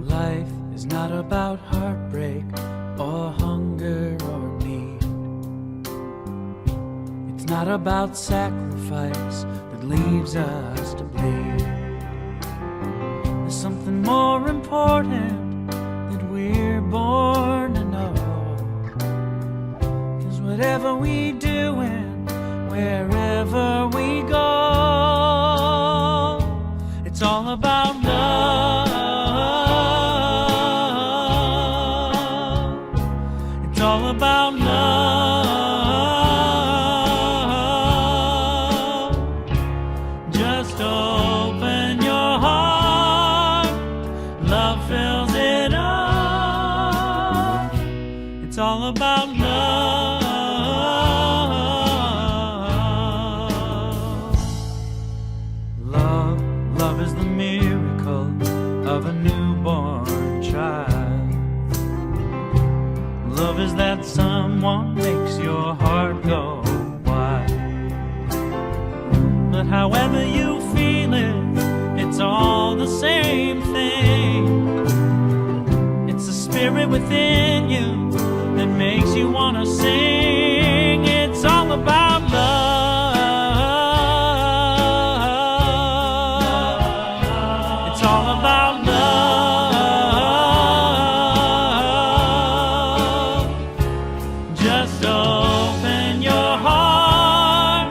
Life is not about heartbreak or hunger or need. It's not about sacrifice that leaves us to bleed. There's something more important that we're born to know. 'Cause whatever we do and wherever we go, it's all about love. It's all about love. Just open your heart, love fills it up. It's all about love. Love is the miracle of a newborn child. Love is that someone makes your heart go wild. But however you feel it, it's all the same thing. It's the spirit within you that makes you want to sing. It's all about love. It's all about love. Just open your heart,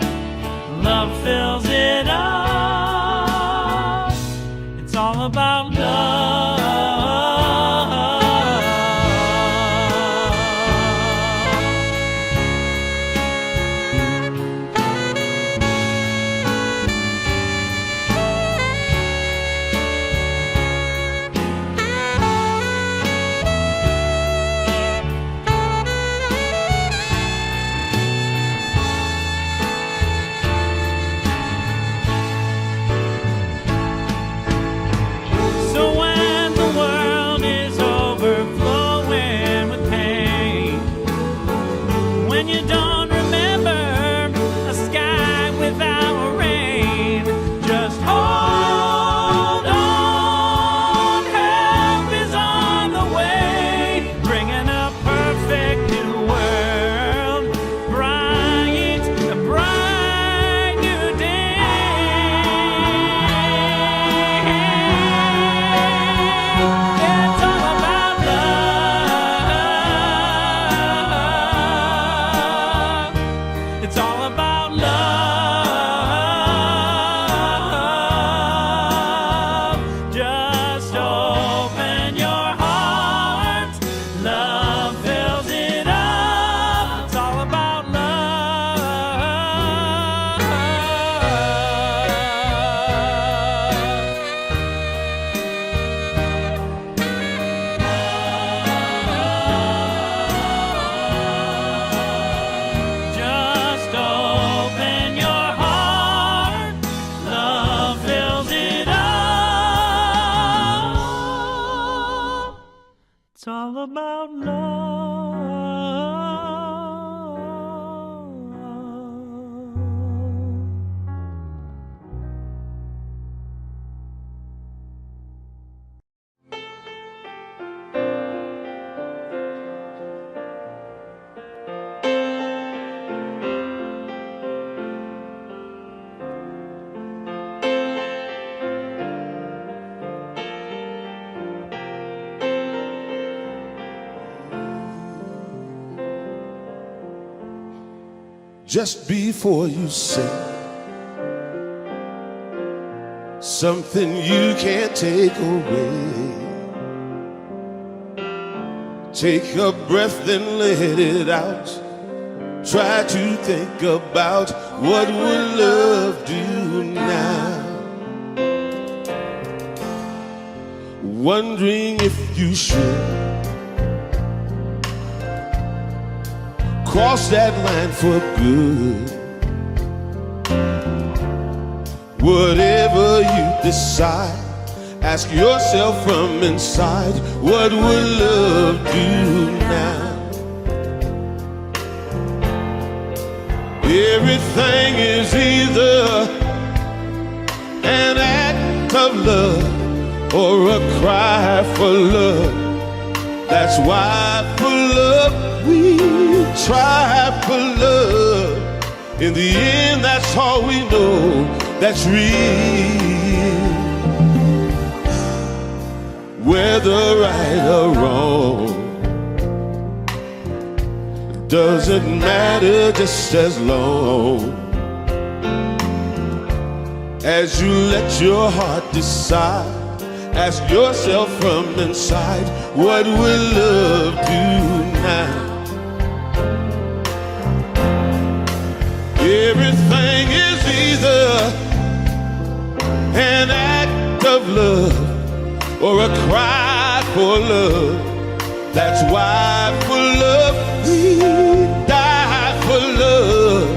love fills it up. It's all about love. So when the world is overflowing with pain, when you don't remember a sky without rain, just hold on, help is on the way, bringing a perfect new world, a bright new day. It's all about love. It's all about love. Just open your heart, love fills it up. It's all about love. Just open your heart, love fills it up. It's all about love. Just before you say something you can't take away, take a breath, then let it out. Try to think about what would love do now. Wondering if you should cross that line for good. Whatever you decide, ask yourself from inside, what would love do now? Everything is either an act of love or a cry for love. That's why for love we try for love. In the end, that's all we know that's real. Whether right or wrong doesn't matter, just as long as you let your heart decide. Ask yourself from inside, what will love do now? Everything is either an act of love or a cry for love. That's why for love we die for love.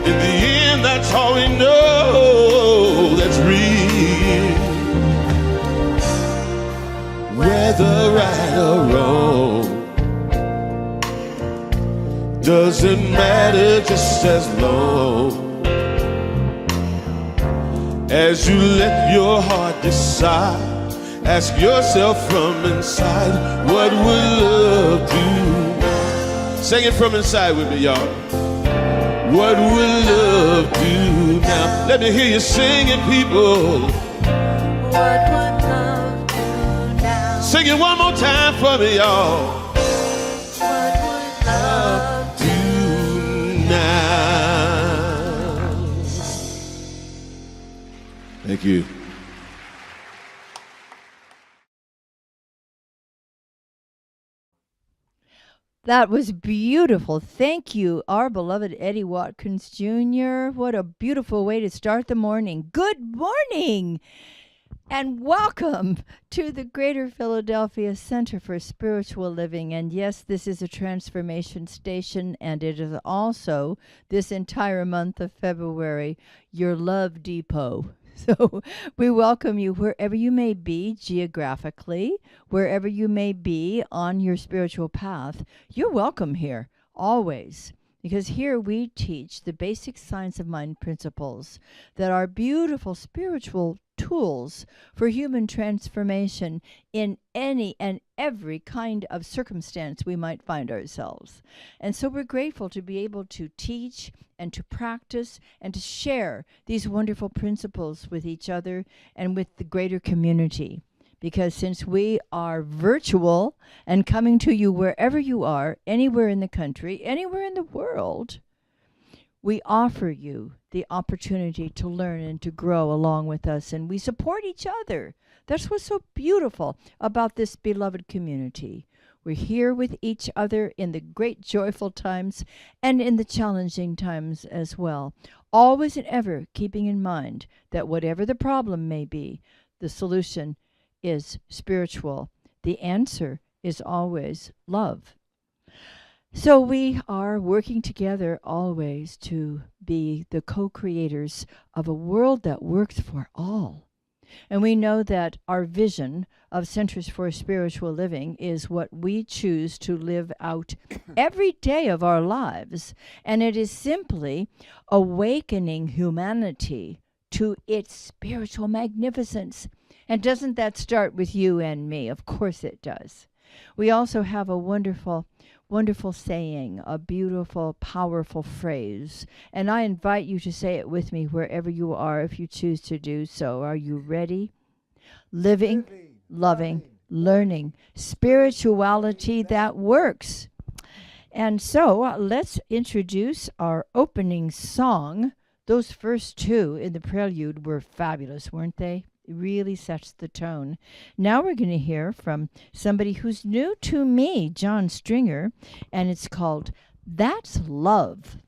In the end, that's all we know that's real. Whether right or wrong doesn't matter, just as long as you let your heart decide. Ask yourself from inside, what will love do? Sing it from inside with me, y'all. What will love do now? Let me hear you sing it, people. What would love do now? Sing it one more time for me, y'all. What would love Do now. Thank you. That was beautiful. Thank you, our beloved Eddie Watkins Jr. What a beautiful way to start the morning. Good morning and welcome to the Greater Philadelphia Center for Spiritual Living. And yes, this is a transformation station, and it is also, this entire month of February, your love depot. So we welcome you wherever you may be geographically, wherever you may be on your spiritual path. You're welcome here, always, because here we teach the basic science of mind principles that are beautiful spiritual tools for human transformation in any and every kind of circumstance we might find ourselves. And so we're grateful to be able to teach and to practice and to share these wonderful principles with each other and with the greater community. Because since we are virtual and coming to you wherever you are, anywhere in the country, anywhere in the world, we offer you the opportunity to learn and to grow along with us, and we support each other. That's what's so beautiful about this beloved community. We're here with each other in the great joyful times and in the challenging times as well. Always and ever keeping in mind that whatever the problem may be, the solution is spiritual. The answer is always love. So we are working together always to be the co-creators of a world that works for all. And we know that our vision of Centers for Spiritual Living is what we choose to live out every day of our lives. And it is simply awakening humanity to its spiritual magnificence. And doesn't that start with you and me? Of course it does. We also have a wonderful saying, a beautiful, powerful phrase. And I invite you to say it with me wherever you are if you choose to do so. Are you ready? Living, loving, learning, spirituality that works. And so let's introduce our opening song. Those first two in the prelude were fabulous, weren't they? It really sets the tone. Now we're going to hear from somebody who's new to me, John Stringer, and it's called That's Love.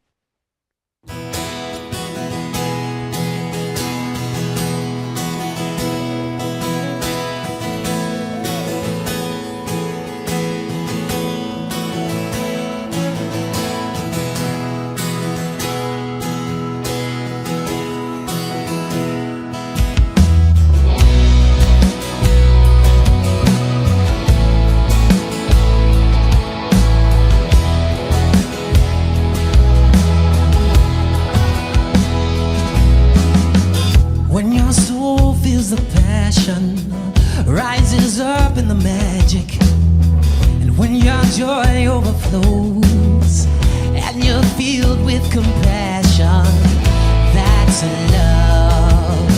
rises up in the magic. And when your joy overflows and you're filled with compassion, that's love.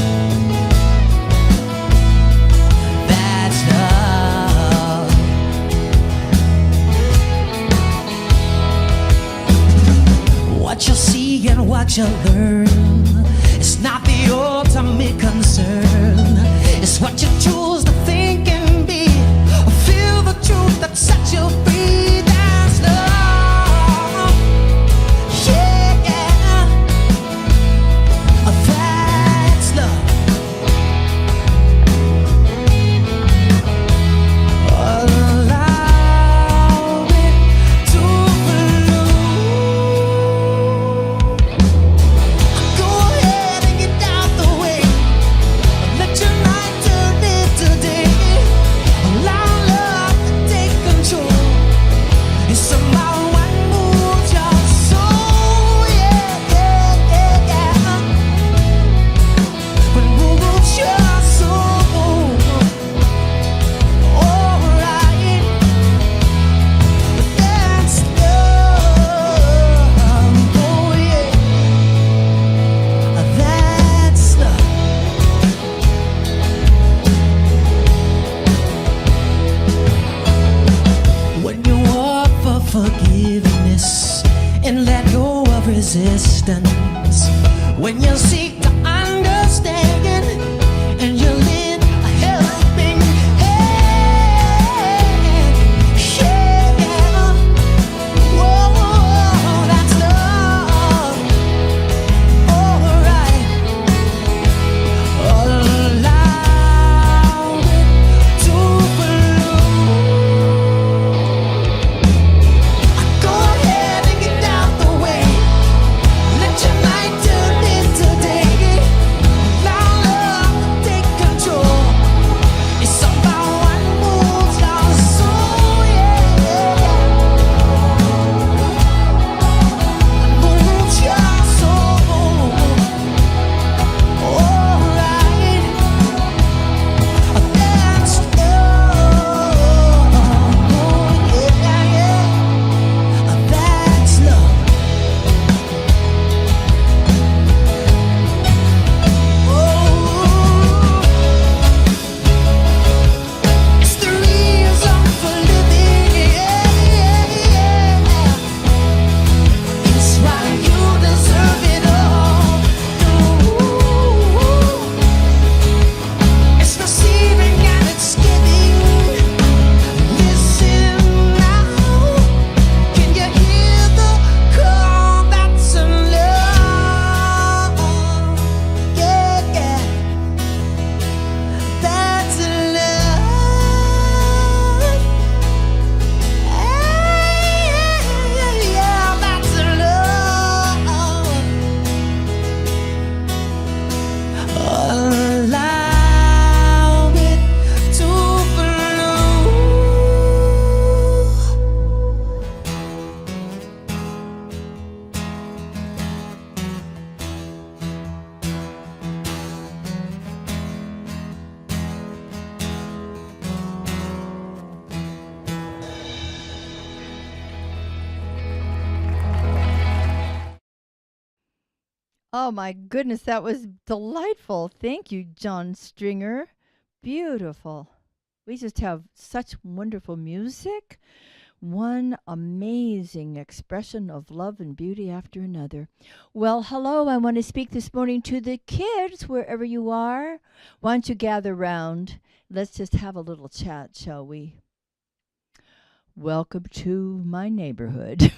That's love. What you see and what you learn is not the ultimate concern. It's what you choose to think and be. Feel the truth that sets you free. That's love. Yeah, yeah. That's love. Allow it to flow. Go ahead and get out the way. Let your night turn into day. Allow love to take control. It's somehow what moves your soul. Yeah, yeah, yeah, yeah. What moves your soul. Alright. That's love. Oh yeah. That's love. When you offer forgiveness and let go of resistance, when you seek to understand and you lend a helping hand, yeah, whoa, that's love. Alright. Allow it to flow. Go ahead and get out the way. Let your night turn into day. Allow love to take control. It's about what moves our soul. Yeah, moves your soul. Alright. That's love. Yeah, yeah. That's love. It's the reason for living. Yeah. It's why you deserve it all. It's receiving and it's giving. Listen now. Can you hear the call? That's in love. Yeah, yeah. That's in love. Yeah, that's in love. Allow it to flow. Oh my goodness, that was delightful. Thank you, John Stringer. Beautiful. We just have such wonderful music. One amazing expression of love and beauty after another. Well, hello. I want to speak this morning to the kids, wherever you are. Why don't you gather round? Let's just have a little chat, shall we? Welcome to my neighborhood.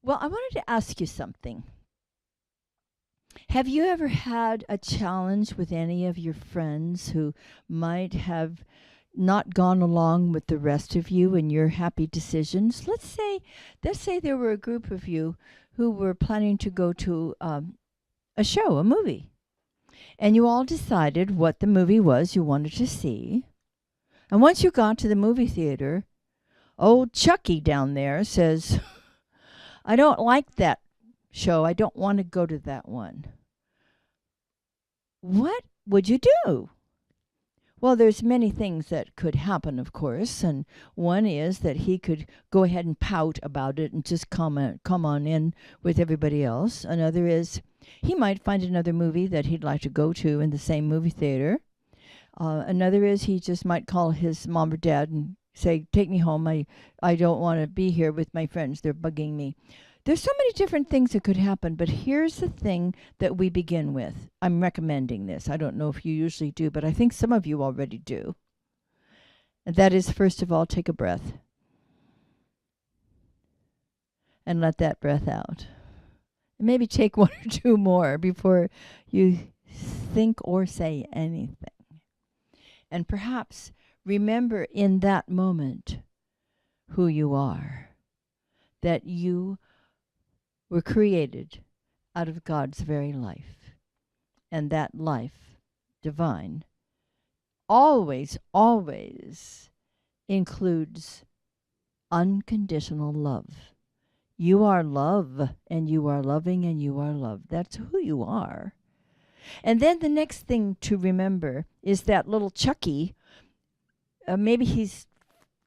Well, I wanted to ask you something. Have you ever had a challenge with any of your friends who might have not gone along with the rest of you in your happy decisions? Let's say there were a group of you who were planning to go to a show, a movie, and you all decided what the movie was you wanted to see. And once you got to the movie theater, old Chucky down there says, I don't like that show. I don't want to go to that one. What would you do? Well, there's many things that could happen, of course, and one is that he could go ahead and pout about it and just come on in with everybody else. Another is he might find another movie that he'd like to go to in the same movie theater. Another is he just might call his mom or dad and say, take me home. I don't want to be here with my friends. They're bugging me. There's so many different things that could happen, but here's the thing that we begin with. I'm recommending this. I don't know if you usually do, but I think some of you already do. And that is, first of all, take a breath. And let that breath out. And maybe take one or two more before you think or say anything. And perhaps remember in that moment who you are, that you were created out of God's very life. And that life, divine, always, always includes unconditional love. You are love, and you are loving, and you are loved. That's who you are. And then the next thing to remember is that little Chucky, maybe he's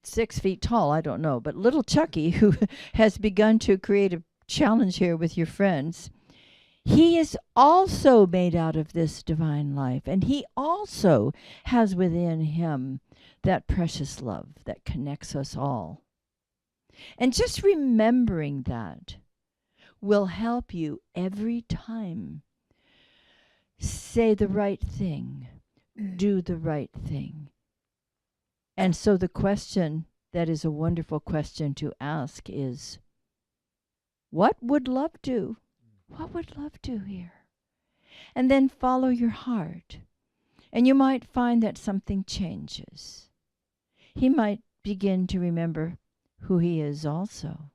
6 feet tall, I don't know, but little Chucky, who has begun to create a challenge here with your friends, he is also made out of this divine life, and he also has within him that precious love that connects us all. And just remembering that will help you every time say the right thing, do the right thing. And so the question that is a wonderful question to ask is, what would love do? What would love do here? And then follow your heart. And you might find that something changes. He might begin to remember who he is also.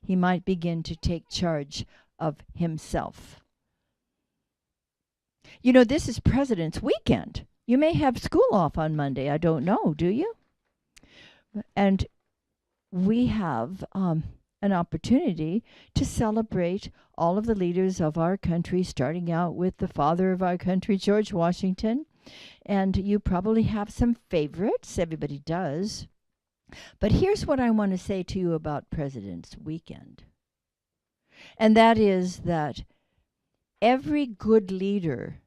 He might begin to take charge of himself. You know, this is President's Weekend. You may have school off on Monday. I don't know. Do you? And we have an opportunity to celebrate all of the leaders of our country, starting out with the father of our country, George Washington. And you probably have some favorites. Everybody does. But here's what I want to say to you about President's Weekend. And that is that every good leader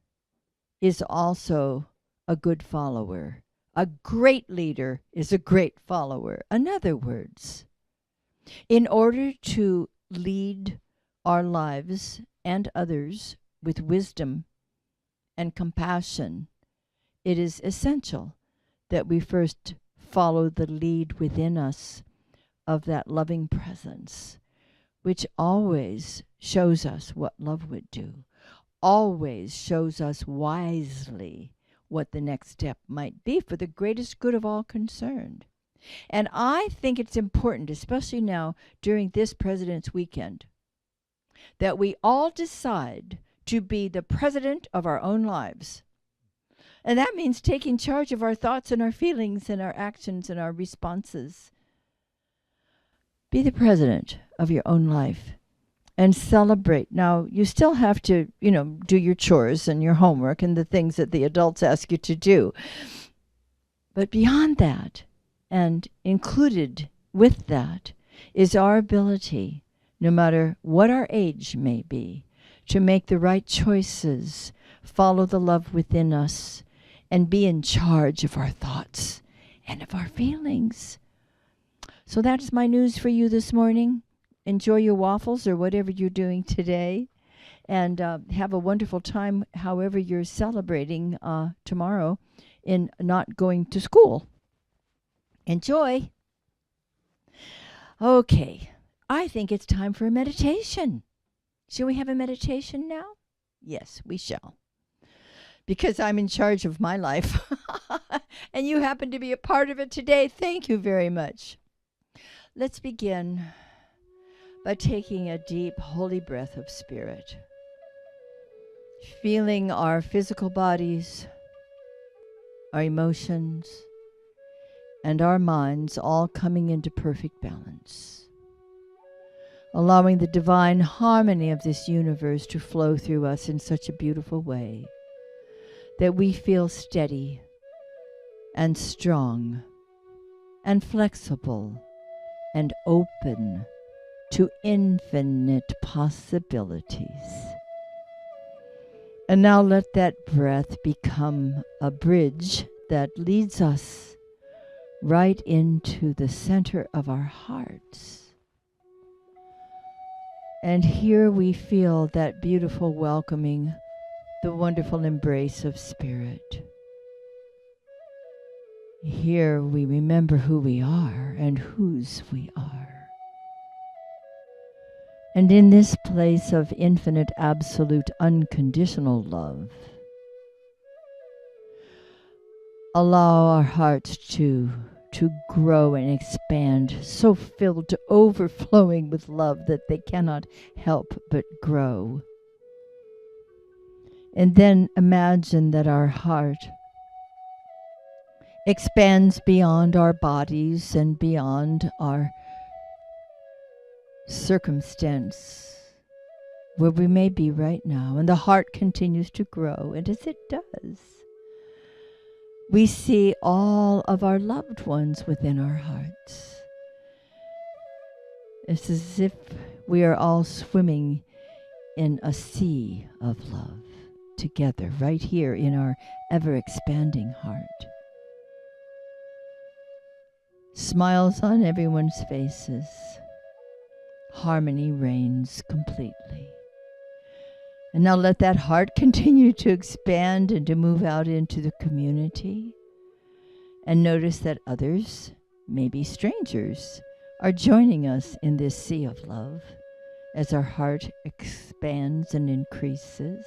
is also a good follower. A great leader is a great follower. In other words, in order to lead our lives and others with wisdom and compassion, it is essential that we first follow the lead within us of that loving presence, which always shows us what love would do, always shows us wisely what the next step might be for the greatest good of all concerned. And I think it's important, especially now during this President's Weekend, that we all decide to be the president of our own lives. And that means taking charge of our thoughts and our feelings and our actions and our responses. Be the president of your own life and celebrate. Now, you still have to, do your chores and your homework and the things that the adults ask you to do. But beyond that, and included with that, is our ability, no matter what our age may be, to make the right choices, follow the love within us, and be in charge of our thoughts and of our feelings. So that's my news for you this morning. Enjoy your waffles or whatever you're doing today, and have a wonderful time however you're celebrating tomorrow in not going to school. Enjoy. Okay, I think it's time for a meditation. Shall we have a meditation now? Yes, we shall. Because I'm in charge of my life. And you happen to be a part of it today. Thank you very much. Let's begin by taking a deep, holy breath of spirit. Feeling our physical bodies, our emotions, and our minds all coming into perfect balance. Allowing the divine harmony of this universe to flow through us in such a beautiful way that we feel steady, and strong and flexible and open to infinite possibilities. And now let that breath become a bridge that leads us right into the center of our hearts. And here we feel that beautiful welcoming, the wonderful embrace of Spirit. Here we remember who we are and whose we are. And in this place of infinite, absolute, unconditional love, allow our hearts to grow and expand, so filled to overflowing with love that they cannot help but grow. And then imagine that our heart expands beyond our bodies and beyond our circumstance where we may be right now. And the heart continues to grow. And as it does, we see all of our loved ones within our hearts. It's as if we are all swimming in a sea of love together, right here in our ever-expanding heart. Smiles on everyone's faces. Harmony reigns completely. And now let that heart continue to expand and to move out into the community. And notice that others, maybe strangers, are joining us in this sea of love as our heart expands and increases.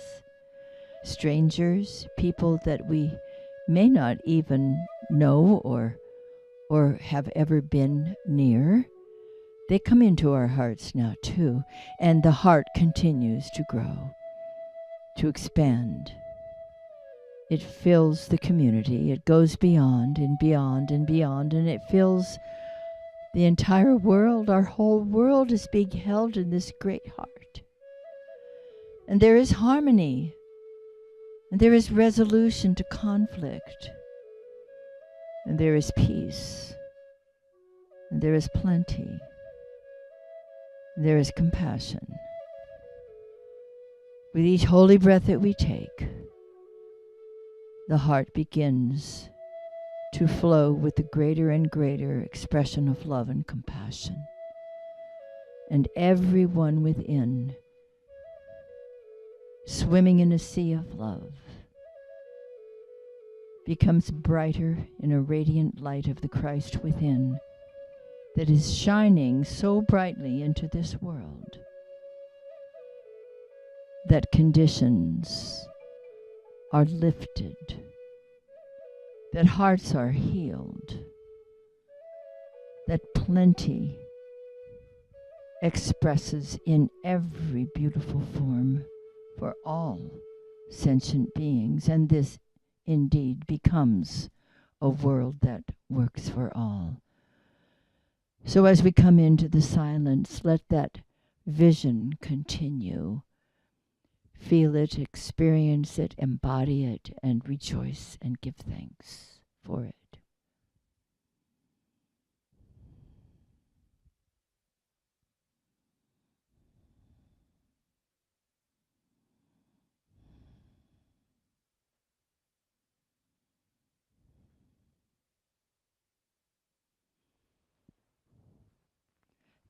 Strangers, people that we may not even know or have ever been near, they come into our hearts now too, and the heart continues to grow, to expand. It fills the community. It goes beyond and beyond and beyond, and it fills the entire world. Our whole world is being held in this great heart. And there is harmony, and there is resolution to conflict, and there is peace, and there is plenty, and there is compassion. With each holy breath that we take, the heart begins to flow with the greater and greater expression of love and compassion. And everyone within, swimming in a sea of love, becomes brighter in a radiant light of the Christ within that is shining so brightly into this world that conditions are lifted, that hearts are healed, that plenty expresses in every beautiful form for all sentient beings, and this indeed becomes a world that works for all. So as we come into the silence, let that vision continue. Feel it, experience it, embody it, and rejoice and give thanks for it.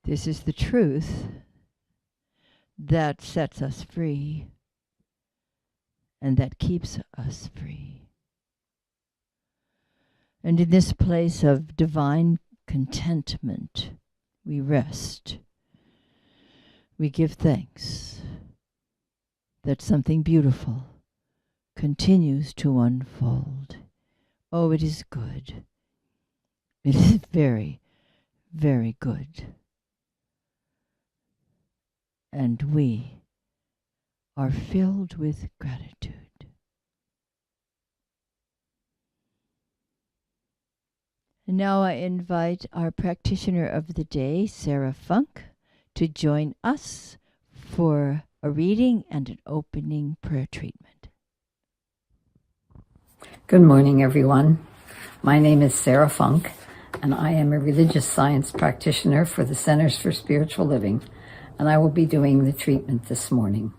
This is the truth that sets us free and that keeps us free. And in this place of divine contentment, we rest. We give thanks that something beautiful continues to unfold. Oh, it is good. It is very, very good. And we are filled with gratitude. And now I invite our practitioner of the day, Sarah Funk, to join us for a reading and an opening prayer treatment. Good morning, everyone. My name is Sarah Funk, and I am a religious science practitioner for the Centers for Spiritual Living, and I will be doing the treatment this morning.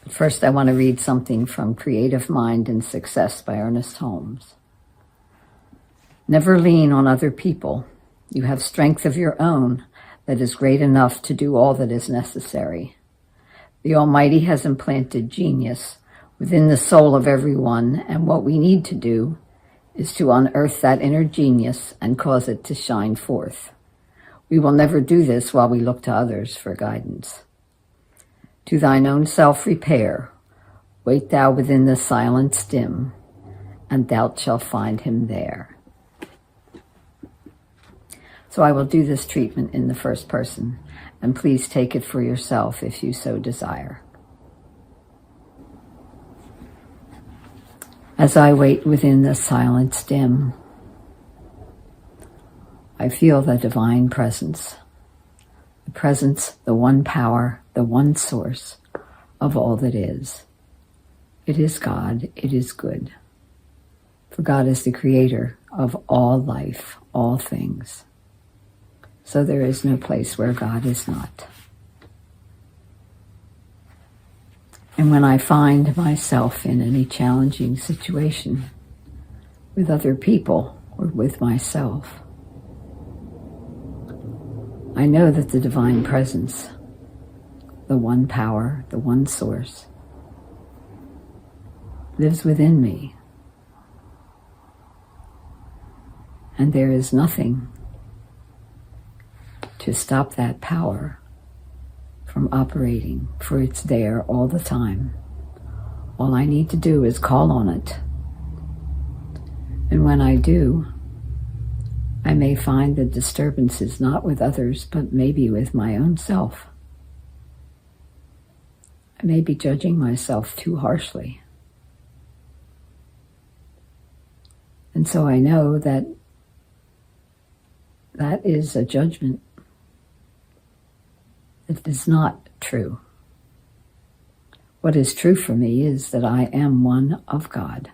But first, I want to read something from Creative Mind and Success by Ernest Holmes. Never lean on other people. You have strength of your own that is great enough to do all that is necessary. The Almighty has implanted genius within the soul of everyone, and what we need to do is to unearth that inner genius and cause it to shine forth. We will never do this while we look to others for guidance. To thine own self repair, wait thou within the silence dim, and thou shalt find him there. So I will do this treatment in the first person, and please take it for yourself if you so desire. As I wait within the silence dim, I feel the divine presence, the one power, the one source of all that is. It is God, it is good. For God is the creator of all life, all things. So there is no place where God is not. And when I find myself in any challenging situation with other people or with myself, I know that the divine presence, the one power, the one source, lives within me. And there is nothing to stop that power from operating, for it's there all the time. All I need to do is call on it. And when I do, I may find the disturbance is not with others, but maybe with my own self. I may be judging myself too harshly. And so I know that that is a judgment that is not true. What is true for me is that I am one of God,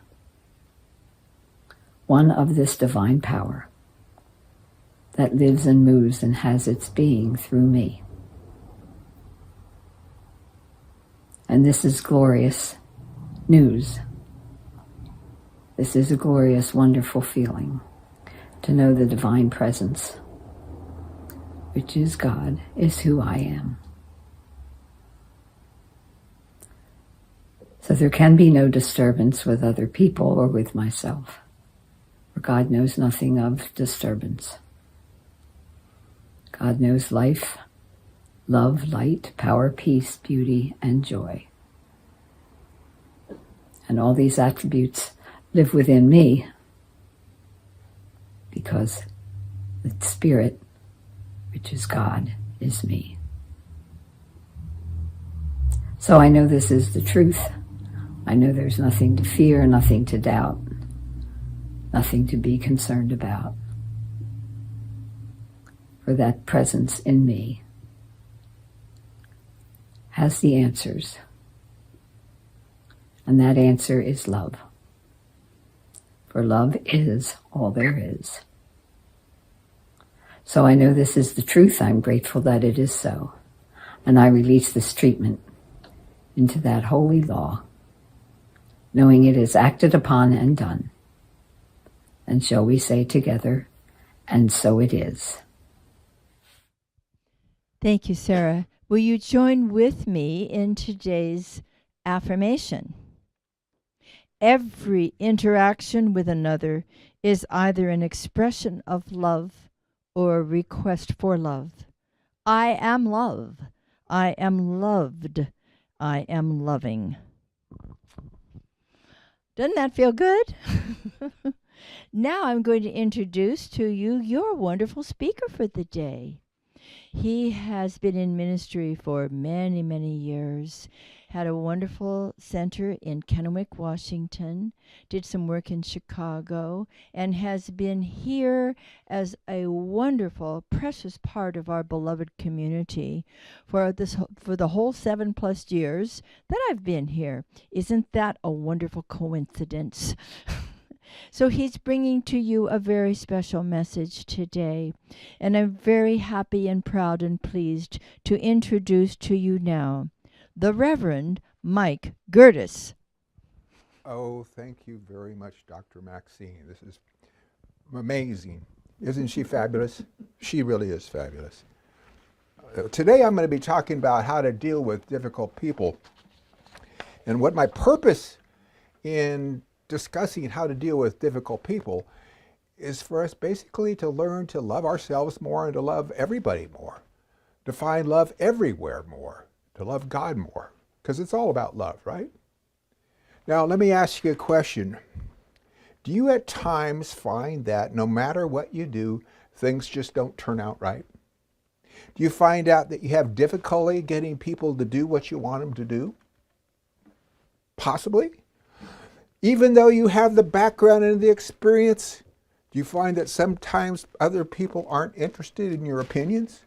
one of this divine power that lives and moves and has its being through me. And this is glorious news. This is a glorious, wonderful feeling to know the divine presence, which is God, is who I am. So there can be no disturbance with other people or with myself, for God knows nothing of disturbance. God knows life, love, light, power, peace, beauty, and joy. And all these attributes live within me because the Spirit, which is God, is me. So I know this is the truth. I know there's nothing to fear, nothing to doubt, nothing to be concerned about. For that presence in me has the answers. And that answer is love. For love is all there is. So I know this is the truth. I'm grateful that it is so. And I release this treatment into that holy law, knowing it is acted upon and done. And shall we say together, and so it is. Thank you, Sarah. Will you join with me in today's affirmation? Every interaction with another is either an expression of love or a request for love. I am love. I am loved. I am loving. Doesn't that feel good? Now I'm going to introduce to you your wonderful speaker for the day. He has been in ministry for many, many years, had a wonderful center in Kennewick, Washington, did some work in Chicago, and has been here as a wonderful, precious part of our beloved community for the whole 7+ years that I've been here. Isn't that a wonderful coincidence? So he's bringing to you a very special message today. And I'm very happy and proud and pleased to introduce to you now the Reverend Mike Gerdes. Oh, thank you very much, Dr. Maxine. This is amazing. Isn't she fabulous? She really is fabulous. Today I'm going to be talking about how to deal with difficult people. And what my purpose in discussing how to deal with difficult people is for us basically to learn to love ourselves more and to love everybody more, to find love everywhere more, to love God more, because it's all about love, right? Now, let me ask you a question. Do you at times find that no matter what you do, things just don't turn out right? Do you find out that you have difficulty getting people to do what you want them to do? Possibly. Even though you have the background and the experience, do you find that sometimes other people aren't interested in your opinions?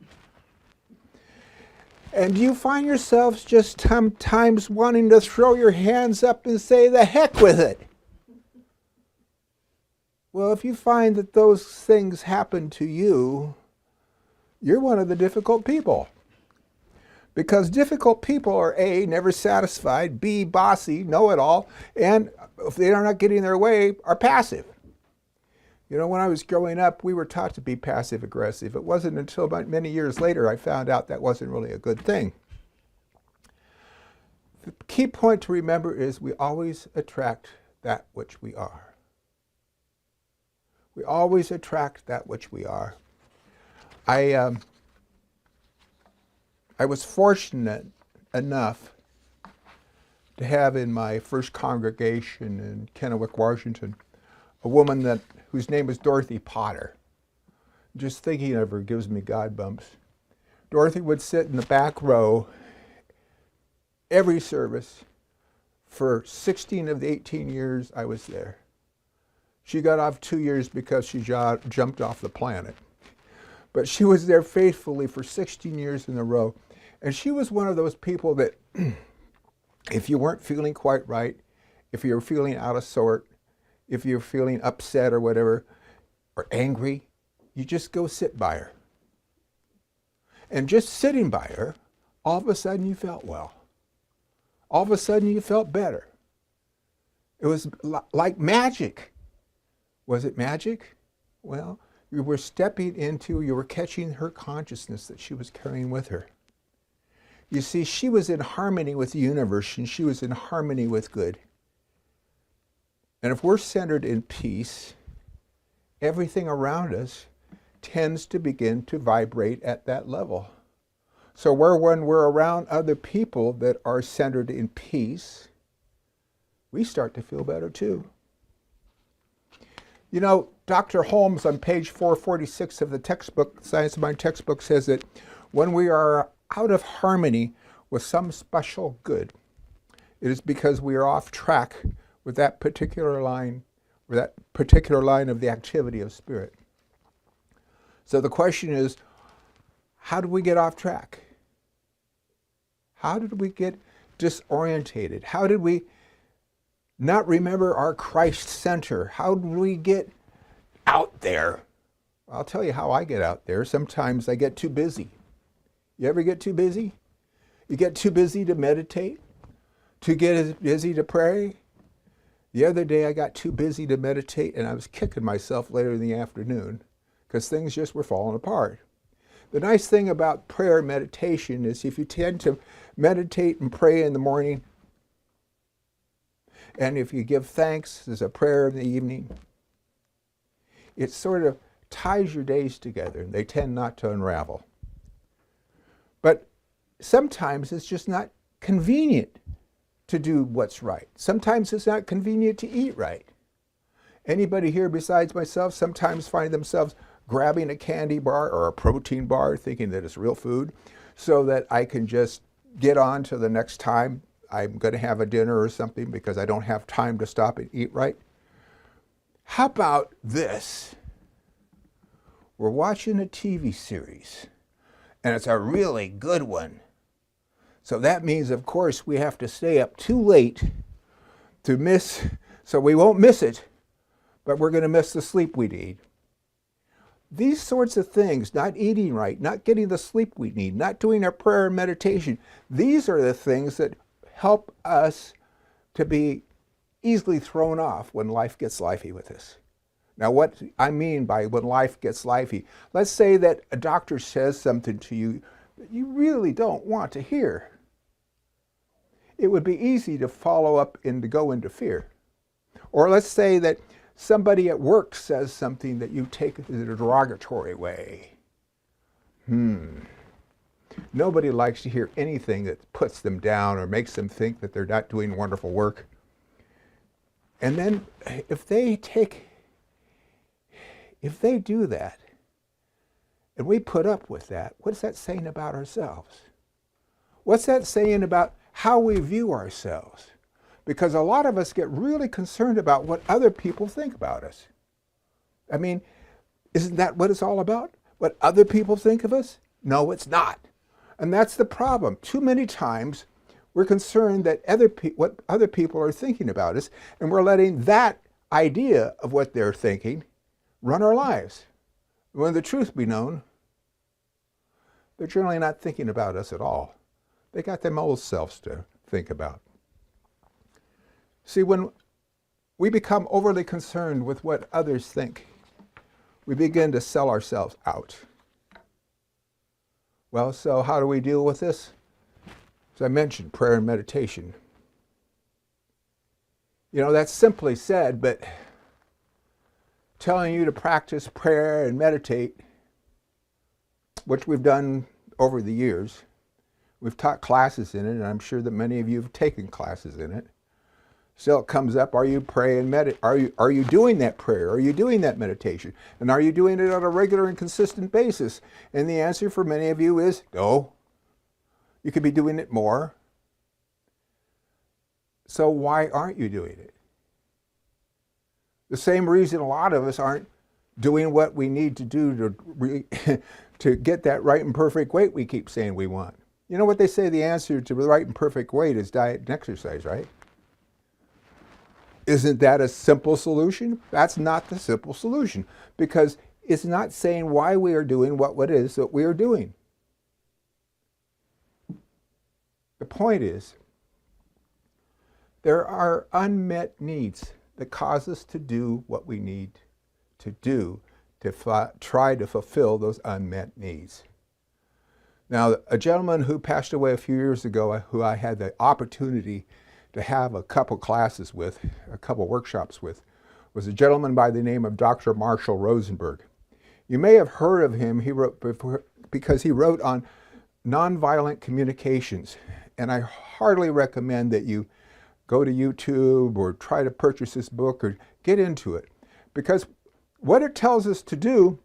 And do you find yourselves just sometimes wanting to throw your hands up and say, the heck with it? Well, if you find that those things happen to you, you're one of the difficult people. Because difficult people are A, never satisfied, B, bossy, know-it-all, and if they are not getting their way, are passive. You know, when I was growing up, we were taught to be passive-aggressive. It wasn't until many years later I found out that wasn't really a good thing. The key point to remember is we always attract that which we are. We always attract that which we are. I was fortunate enough to have in my first congregation in Kennewick, Washington, a woman whose name was Dorothy Potter. Just thinking of her gives me God bumps. Dorothy would sit in the back row every service for 16 of the 18 years I was there. She got off 2 years because she jumped off the planet. But she was there faithfully for 16 years in a row. And she was one of those people that if you weren't feeling quite right, if you were feeling out of sort, if you're feeling upset or whatever, or angry, you just go sit by her. And just sitting by her, all of a sudden you felt well. All of a sudden you felt better. It was like magic. Was it magic? Well, you were catching her consciousness that she was carrying with her. You see, she was in harmony with the universe and she was in harmony with good. And if we're centered in peace, everything around us tends to begin to vibrate at that level. So when we're around other people that are centered in peace, we start to feel better too. You know, Dr. Holmes on page 446 of the textbook, Science of Mind textbook, says that when we are out of harmony with some special good, it is because we are off track with that particular line, or that particular line of the activity of spirit. So the question is, how do we get off track? How did we get disorientated? How did we not remember our Christ center? How did we get out there? I'll tell you how I get out there. Sometimes I get too busy. You ever get too busy? You get too busy to meditate, to get busy to pray. The other day I got too busy to meditate and I was kicking myself later in the afternoon because things just were falling apart. The nice thing about prayer and meditation is if you tend to meditate and pray in the morning, and if you give thanks as a prayer in the evening, it sort of ties your days together and they tend not to unravel. But sometimes it's just not convenient to do what's right. Sometimes it's not convenient to eat right. Anybody here besides myself sometimes find themselves grabbing a candy bar or a protein bar thinking that it's real food so that I can just get on to the next time I'm going to have a dinner or something because I don't have time to stop and eat right. How about this? We're watching a TV series and it's a really good one. So that means, of course, we have to stay up too late so we won't miss it. but we're going to miss the sleep we need. These sorts of things, not eating right, not getting the sleep we need, not doing our prayer and meditation, these are the things that help us to be easily thrown off when life gets lifey with us. Now, what I mean by when life gets lifey, let's say that a doctor says something to you that you really don't want to hear. It would be easy to follow up and to go into fear. Or let's say that somebody at work says something that you take in a derogatory way. Nobody likes to hear anything that puts them down or makes them think that they're not doing wonderful work. And then if they do that, and we put up with that, what's that saying about ourselves? What's that saying about how we view ourselves? Because a lot of us get really concerned about what other people think about us. I mean, isn't that what it's all about? What other people think of us? No, it's not. And that's the problem. Too many times we're concerned that what other people are thinking about us, and we're letting that idea of what they're thinking run our lives. When the truth be known, they're generally not thinking about us at all. They got them old selves to think about. See, when we become overly concerned with what others think, we begin to sell ourselves out. Well, so how do we deal with this? As I mentioned, prayer and meditation. You know, that's simply said, but telling you to practice prayer and meditate, which we've done over the years. We've taught classes in it, and I'm sure that many of you have taken classes in it. Still it comes up, are you praying and are you doing that prayer? Are you doing that meditation? And are you doing it on a regular and consistent basis? And the answer for many of you is no. You could be doing it more. So why aren't you doing it? The same reason a lot of us aren't doing what we need to do to get that right and perfect weight we keep saying we want. You know what they say the answer to the right and perfect weight is diet and exercise, right? Isn't that a simple solution? That's not the simple solution, because it's not saying why we are doing what it is that we are doing. The point is, there are unmet needs that cause us to do what we need to do to try to fulfill those unmet needs. Now, a gentleman who passed away a few years ago, who I had the opportunity to have a couple classes with, a couple workshops with, was a gentleman by the name of Dr. Marshall Rosenberg. You may have heard of him. He wrote because he wrote on nonviolent communications, and I heartily recommend that you go to YouTube or try to purchase this book or get into it, because what it tells us to do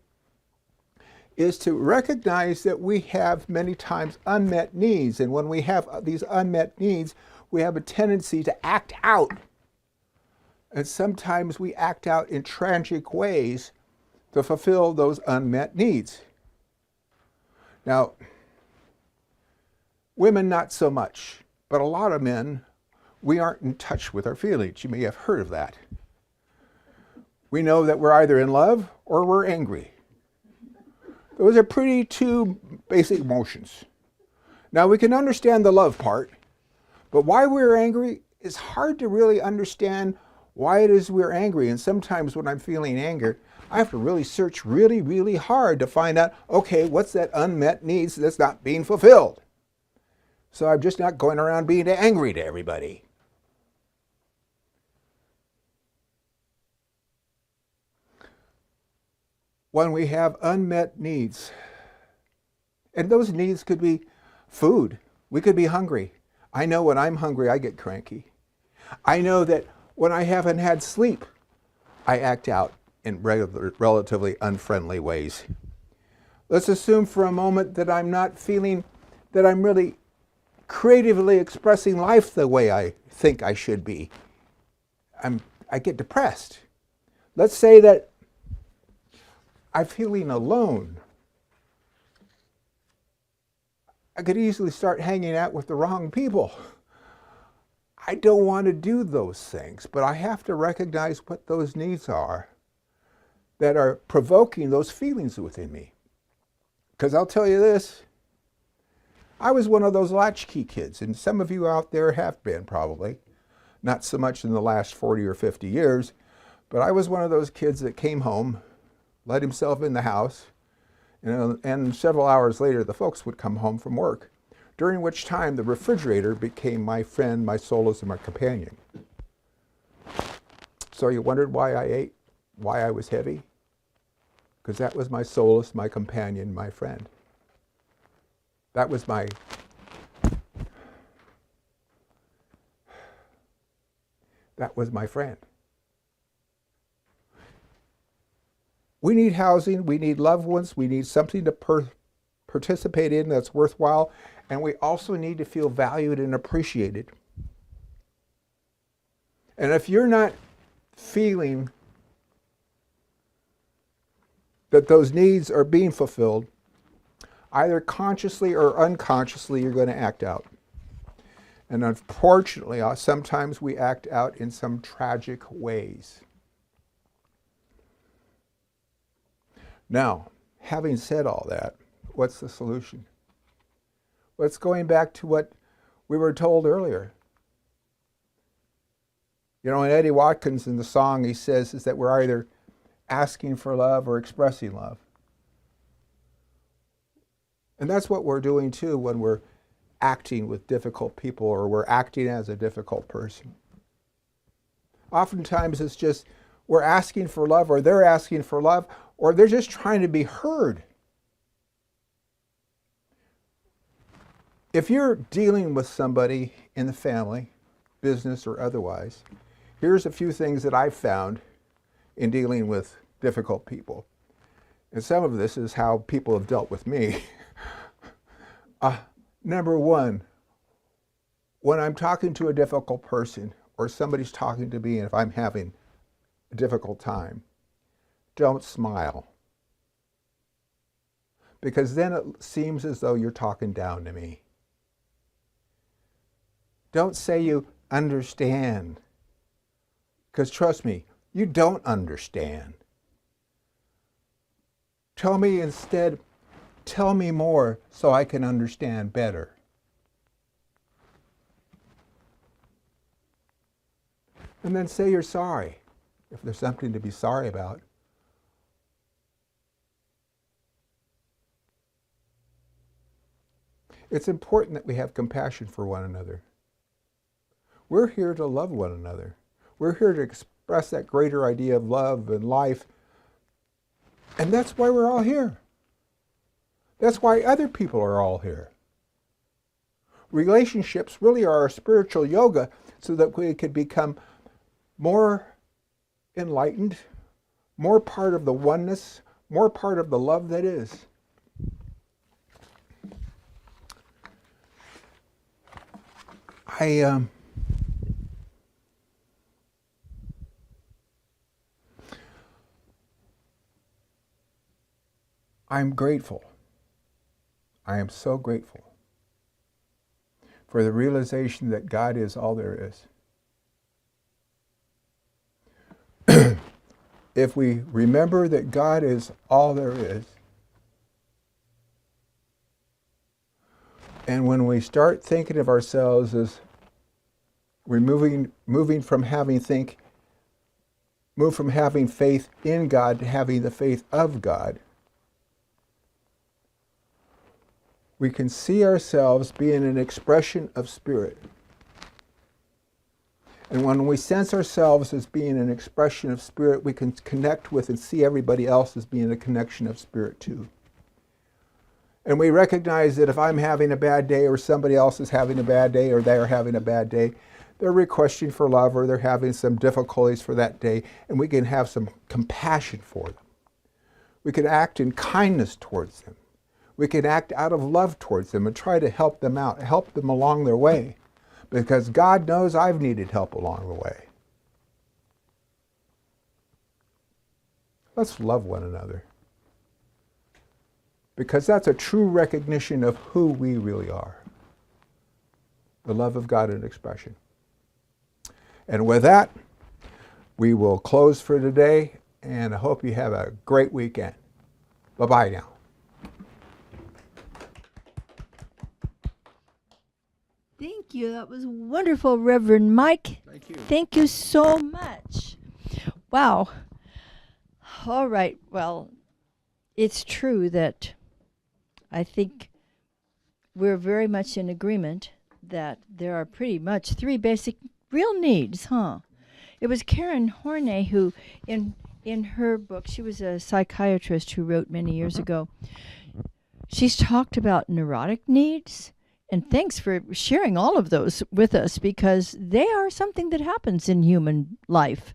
is to recognize that we have many times unmet needs, and when we have these unmet needs, we have a tendency to act out. And sometimes we act out in tragic ways to fulfill those unmet needs. Now, women not so much, but a lot of men, we aren't in touch with our feelings. You may have heard of that. We know that we're either in love or we're angry. Those are pretty two basic emotions. Now, we can understand the love part, but why we're angry is hard to really understand why it is we're angry. And sometimes when I'm feeling anger, I have to really search really, really hard to find out, okay, what's that unmet needs that's not being fulfilled? So I'm just not going around being angry to everybody. When we have unmet needs, and those needs could be food. We could be hungry. I know when I'm hungry, I get cranky. I know that when I haven't had sleep, I act out in relatively unfriendly ways. Let's assume for a moment that I'm not feeling that I'm really creatively expressing life the way I think I should be. I get depressed. Let's say that I'm feeling alone. I could easily start hanging out with the wrong people. I don't want to do those things, but I have to recognize what those needs are that are provoking those feelings within me. Because I'll tell you this, I was one of those latchkey kids, and some of you out there have been probably, not so much in the last 40 or 50 years, but I was one of those kids that came home, let himself in the house, and several hours later the folks would come home from work, during which time the refrigerator became my friend, my solace, and my companion. So you wondered why I ate, why I was heavy? Because that was my solace, my companion, my friend. That was my friend. We need housing, we need loved ones, we need something to participate in that's worthwhile, and we also need to feel valued and appreciated. And if you're not feeling that those needs are being fulfilled, either consciously or unconsciously, you're going to act out. And unfortunately, sometimes we act out in some tragic ways. Now, having said all that, what's the solution? Well, it's going back to what we were told earlier. You know, in Eddie Watkins, in the song, he says is that we're either asking for love or expressing love. And that's what we're doing too when we're acting with difficult people or we're acting as a difficult person. Oftentimes it's just we're asking for love, or they're asking for love, or they're just trying to be heard. If you're dealing with somebody in the family, business or otherwise, here's a few things that I've found in dealing with difficult people. And some of this is how people have dealt with me. Number one, when I'm talking to a difficult person or somebody's talking to me and if I'm having a difficult time, don't smile. Because then it seems as though you're talking down to me. Don't say you understand. Because trust me, you don't understand. Tell me instead, tell me more so I can understand better. And then say you're sorry, if there's something to be sorry about. It's important that we have compassion for one another. We're here to love one another. We're here to express that greater idea of love and life. And that's why we're all here. That's why other people are all here. Relationships really are our spiritual yoga so that we could become more enlightened, more part of the oneness, more part of the love that is. I'm grateful. I am so grateful for the realization that God is all there is. If we remember that God is all there is, and when we start thinking of ourselves as we're moving from having faith in God to having the faith of God, we can see ourselves being an expression of spirit. And when we sense ourselves as being an expression of spirit, we can connect with and see everybody else as being a connection of spirit too. And we recognize that if I'm having a bad day or somebody else is having a bad day or they're having a bad day, they're requesting for love or they're having some difficulties for that day, and we can have some compassion for them. We can act in kindness towards them. We can act out of love towards them and try to help them out, help them along their way. Because God knows I've needed help along the way. Let's love one another. Because that's a true recognition of who we really are. The love of God in expression. And with that, we will close for today, and I hope you have a great weekend. Bye-bye now. Thank you. That was wonderful, Reverend Mike. Thank you. Thank you so much. Wow. All right. Well, it's true that I think we're very much in agreement that there are pretty much three basic real needs, huh? It was Karen Horney who, in her book, she was a psychiatrist who wrote many years ago. She's talked about neurotic needs. And thanks for sharing all of those with us, because they are something that happens in human life.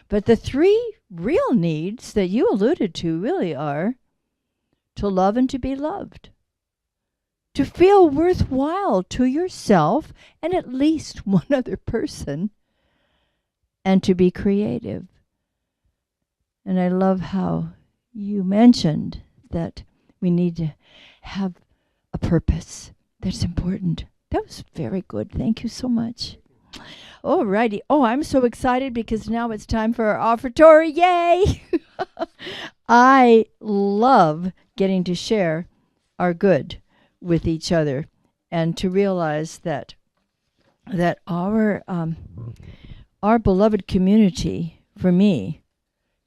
But the three real needs that you alluded to really are to love and to be loved, to feel worthwhile to yourself and at least one other person, and to be creative. And I love how you mentioned that we need to have a purpose. That's important. That was very good. Thank you so much. All righty. Oh, I'm so excited because now it's time for our offertory. Yay! I love getting to share our good with each other and to realize that our beloved community, for me,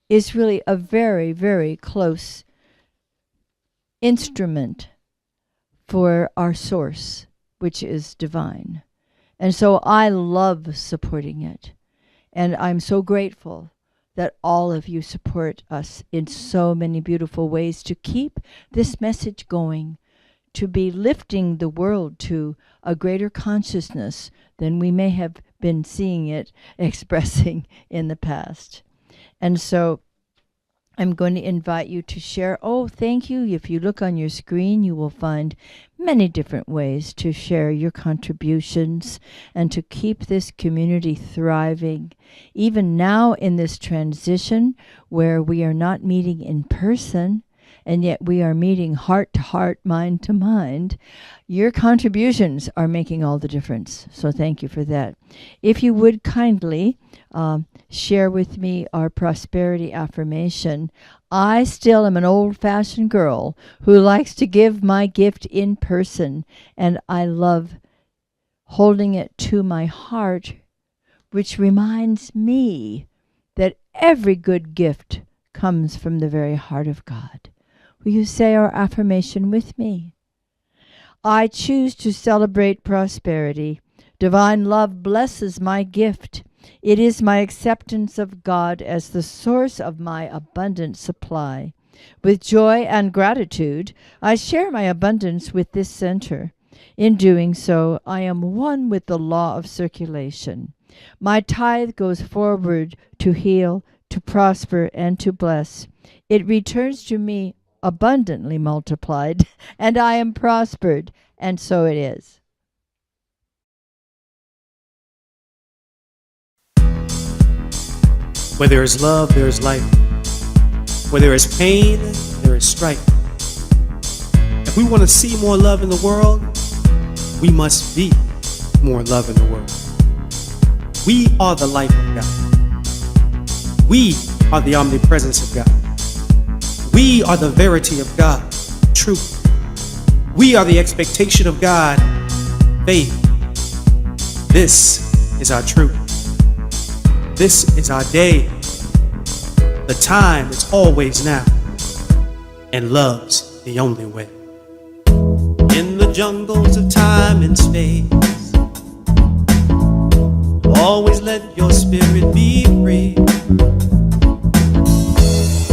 is really a very, very close instrument for our source, which is divine. And so I love supporting it. And I'm so grateful that all of you support us in so many beautiful ways to keep this message going, to be lifting the world to a greater consciousness than we may have been seeing it expressing in the past. And so I'm going to invite you to share. Oh, thank you. If you look on your screen, you will find many different ways to share your contributions and to keep this community thriving. Even now in this transition where we are not meeting in person, and yet we are meeting heart to heart, mind to mind, your contributions are making all the difference. So thank you for that. If you would kindly share with me our prosperity affirmation. I still am an old-fashioned girl who likes to give my gift in person, and I love holding it to my heart, which reminds me that every good gift comes from the very heart of God. Will you say our affirmation with me? I choose to celebrate prosperity. Divine love blesses my gift. It is my acceptance of God as the source of my abundant supply. With joy and gratitude, I share my abundance with this center. In doing so, I am one with the law of circulation. My tithe goes forward to heal, to prosper, and to bless. It returns to me abundantly multiplied, and I am prospered, and so it is. Where there is love, there is life. Where there is pain, there is strife. If we want to see more love in the world, we must be more love in the world. We are the life of God. We are the omnipresence of God. We are the verity of God, truth. We are the expectation of God, faith. This is our truth. This is our day. The time is always now, and love's the only way. In the jungles of time and space, always let your spirit be free.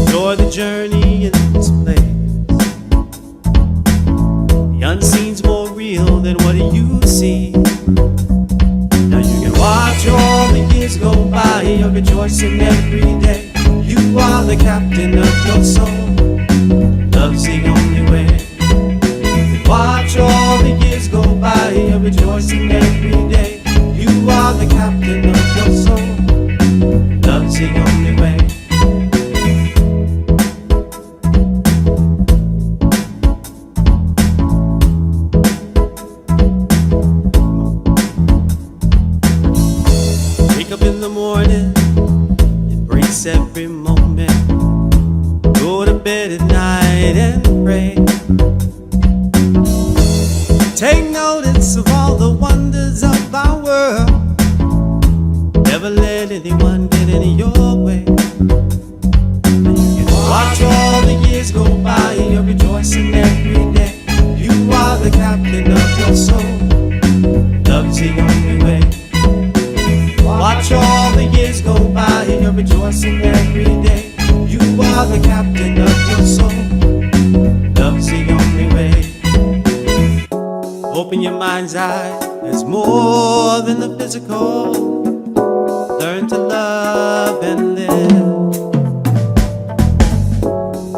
Enjoy the journey in this place. The unseen's more real than what you see. Now you can watch all the years go by, you're rejoicing every day. You are the captain of your soul. Love's the only way. Watch all the years go by, you're rejoicing every day. You are the captain of your soul. Love's the only way. Wake up in the bed at night and pray. Take notice of all the wonders of our world. Never let anyone get in your way. Watch all the years go by and you're rejoicing every day. You are the captain of your soul. Love's the only way. Watch all the years go by and you're rejoicing every day. You are the captain of your soul. Love's the only way. Open your mind's eye. There's more than the physical. Learn to love and live.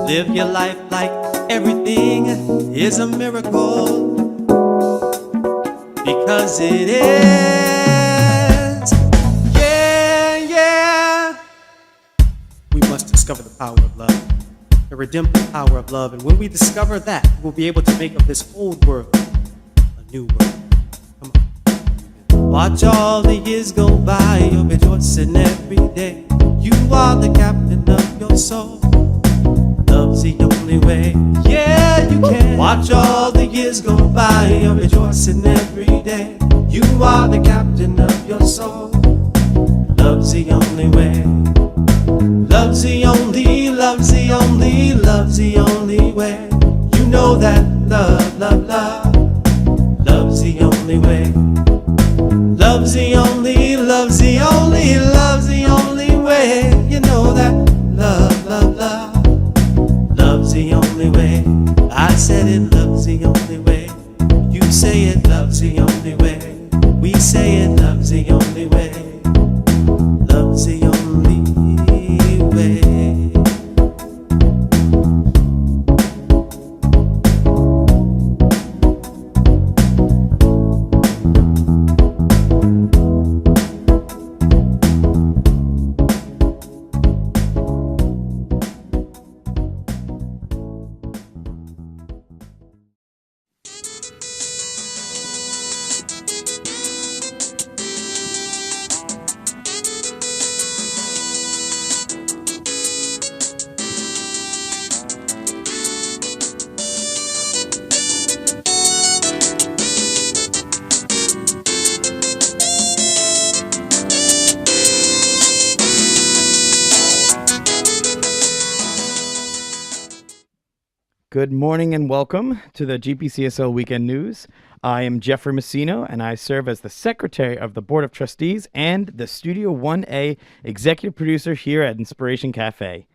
Live your life like everything is a miracle, because it is. Yeah, yeah. We must discover the power of love, the redemptive power of love. And when we discover that, we'll be able to make of this old world a new world. Come on. Watch all the years go by, you're rejoicing every day. You are the captain of your soul. Love's the only way. Yeah, you can. Watch all the years go by, you're rejoicing every day. You are the captain of your soul. Love's the only way. Love's the only, love's the only, love's the only way. You know that love, love, love. Love's the only way. Love's the only, love's the only, love's the only way. You know that love, love, love. Love's the only way. I said it, love's the only way. You say it, love's the only way. We say it, love's the only way. Love's the only way. Good morning and welcome to the GPCSL Weekend News. I am Jeffrey Messino, and I serve as the Secretary of the Board of Trustees and the Studio 1A Executive Producer here at Inspiration Cafe.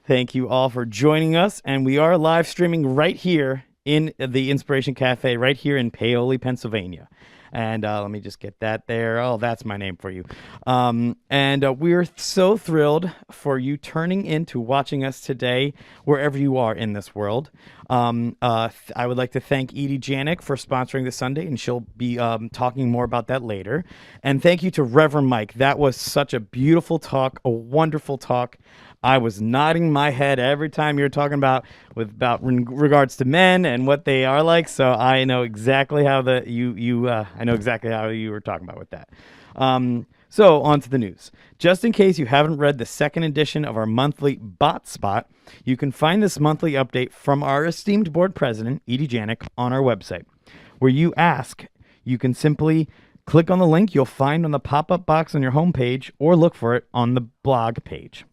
Thank you all for joining us, and we are live streaming right here in the Inspiration Cafe, right here in Paoli, Pennsylvania. And let me just get that there. Oh, that's my name for you. We're so thrilled for you turning in to watching us today, wherever you are in this world. I would like to thank Edie Janik for sponsoring this Sunday, and she'll be talking more about that later. And thank you to Reverend Mike. That was such a beautiful talk, a wonderful talk. I was nodding my head every time you were talking about regards to men and what they are like. So I know exactly how I know exactly how you were talking about with that. So on to the news. Just in case you haven't read the second edition of our monthly Bot Spot, you can find this monthly update from our esteemed board president, Edie Janik, on our website. Where you ask, you can simply click on the link you'll find on the pop-up box on your homepage, or look for it on the blog page.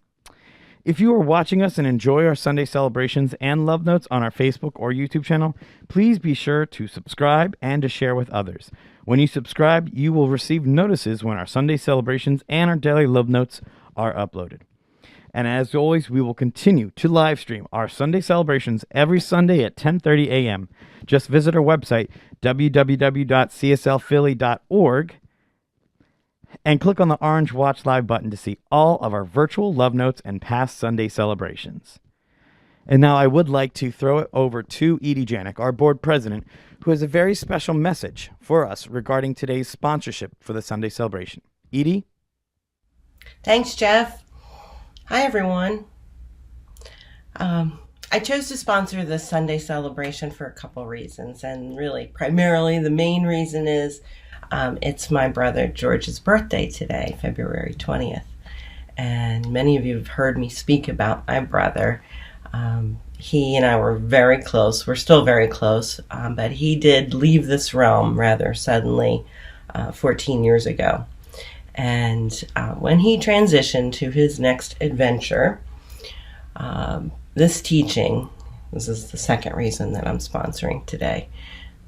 If you are watching us and enjoy our Sunday celebrations and love notes on our Facebook or YouTube channel, please be sure to subscribe and to share with others. When you subscribe, you will receive notices when our Sunday celebrations and our daily love notes are uploaded. And as always, we will continue to live stream our Sunday celebrations every Sunday at 10:30 a.m. Just visit our website, www.cslphilly.org, and click on the orange Watch Live button to see all of our virtual love notes and past Sunday celebrations. And now I would like to throw it over to Edie Janik, our board president, who has a very special message for us regarding today's sponsorship for the Sunday celebration. Edie? Thanks, Jeff. Hi, everyone. I chose to sponsor this Sunday celebration for a couple reasons, and really primarily the main reason is it's my brother George's birthday today, February 20th. And many of you have heard me speak about my brother He and I were very close. We're still very close, but he did leave this realm rather suddenly 14 years ago. And when he transitioned to his next adventure, this is the second reason that I'm sponsoring today,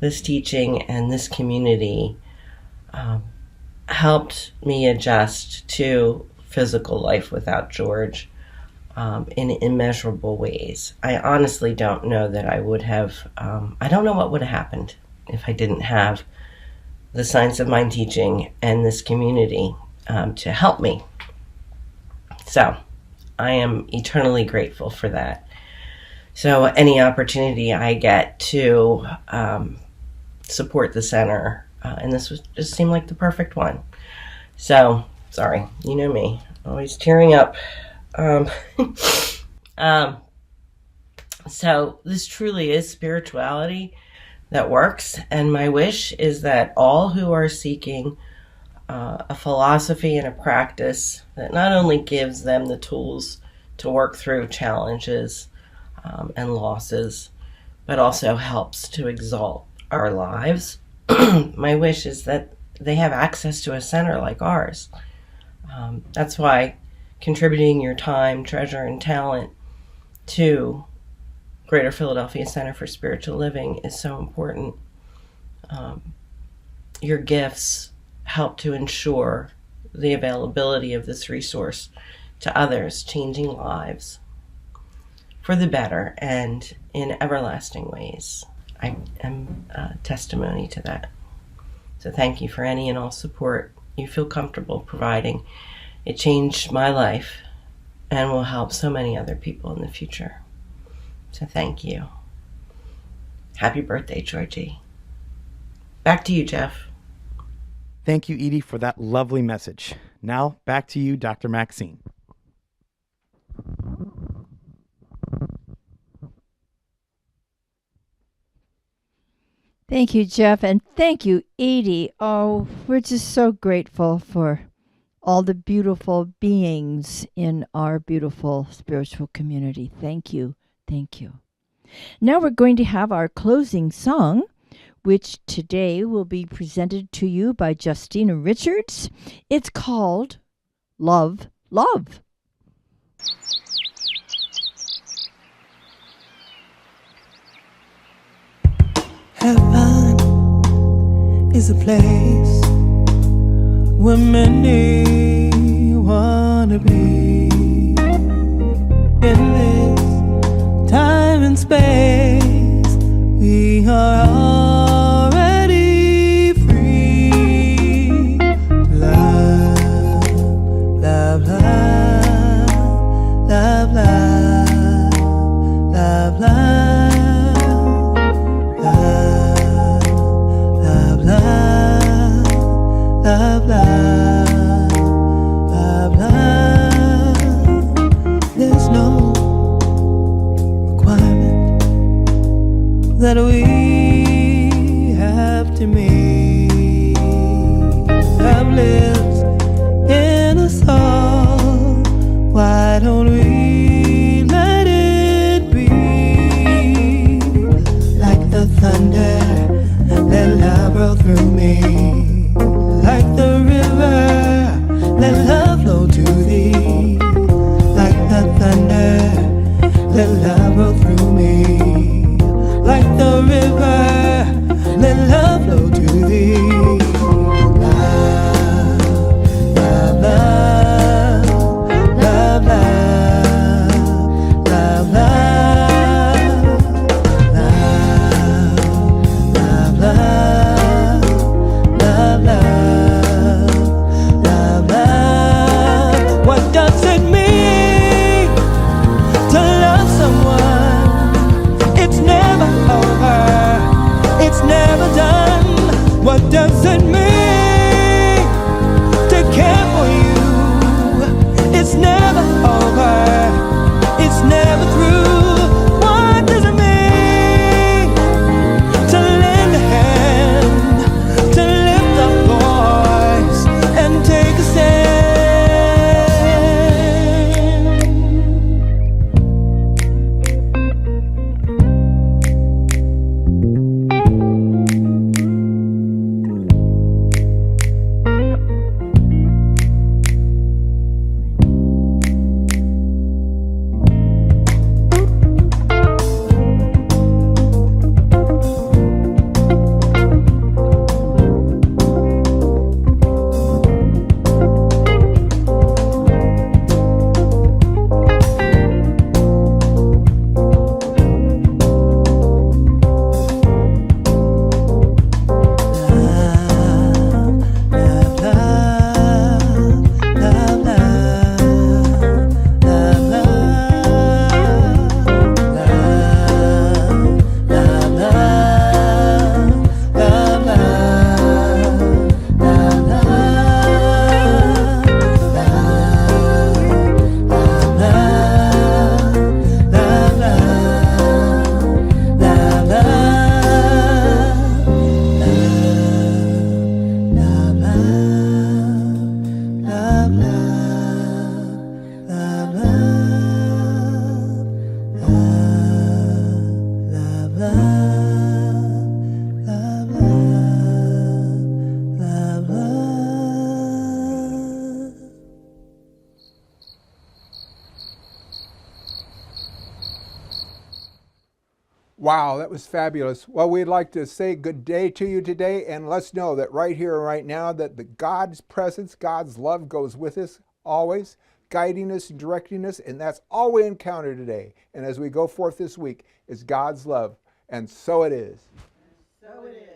this teaching and this community helped me adjust to physical life without George in immeasurable ways. I honestly don't know that I would have, I don't know what would have happened if I didn't have the Science of Mind teaching and this community to help me. So I am eternally grateful for that. So any opportunity I get to support the center, and this just seemed like the perfect one. So, sorry, you know me, always tearing up. So this truly is spirituality that works, and my wish is that all who are seeking a philosophy and a practice that not only gives them the tools to work through challenges and losses, but also helps to exalt our lives. My wish is that they have access to a center like ours. That's why contributing your time, treasure, and talent to Greater Philadelphia Center for Spiritual Living is so important. Your gifts help to ensure the availability of this resource to others, changing lives for the better and in everlasting ways. I am a testimony to that. So thank you for any and all support you feel comfortable providing. It changed my life and will help so many other people in the future. So thank you. Happy birthday, Georgie. Back to you, Jeff. Thank you, Edie, for that lovely message. Now, back to you, Dr. Maxine. Thank you, Jeff, and thank you, Edie. Oh, we're just so grateful for all the beautiful beings in our beautiful spiritual community. Thank you. Thank you. Now we're going to have our closing song, which today will be presented to you by Justina Richards. It's called Love, Love. Heaven is a place where many wanna be. In this time and space, we are already free to love, love, love, love, love, love, love. Love, love, love, love. There's no requirement that we have to meet. Love lives in us all. Why don't we let it be? Like the thunder, let love roll through me. Like the river, let love flow to thee. Like the thunder, let love roll through me. Like the river, let love flow to thee. Love, love, love, love, love, love, love, love, love, love. What does it mean to love someone? It's never over. Wow, that was fabulous. Well, we'd like to say good day to you today, and let's know that right here and right now that the God's presence, God's love goes with us always, guiding us and directing us, and that's all we encounter today. And as we go forth this week is God's love, and so it is. So it is.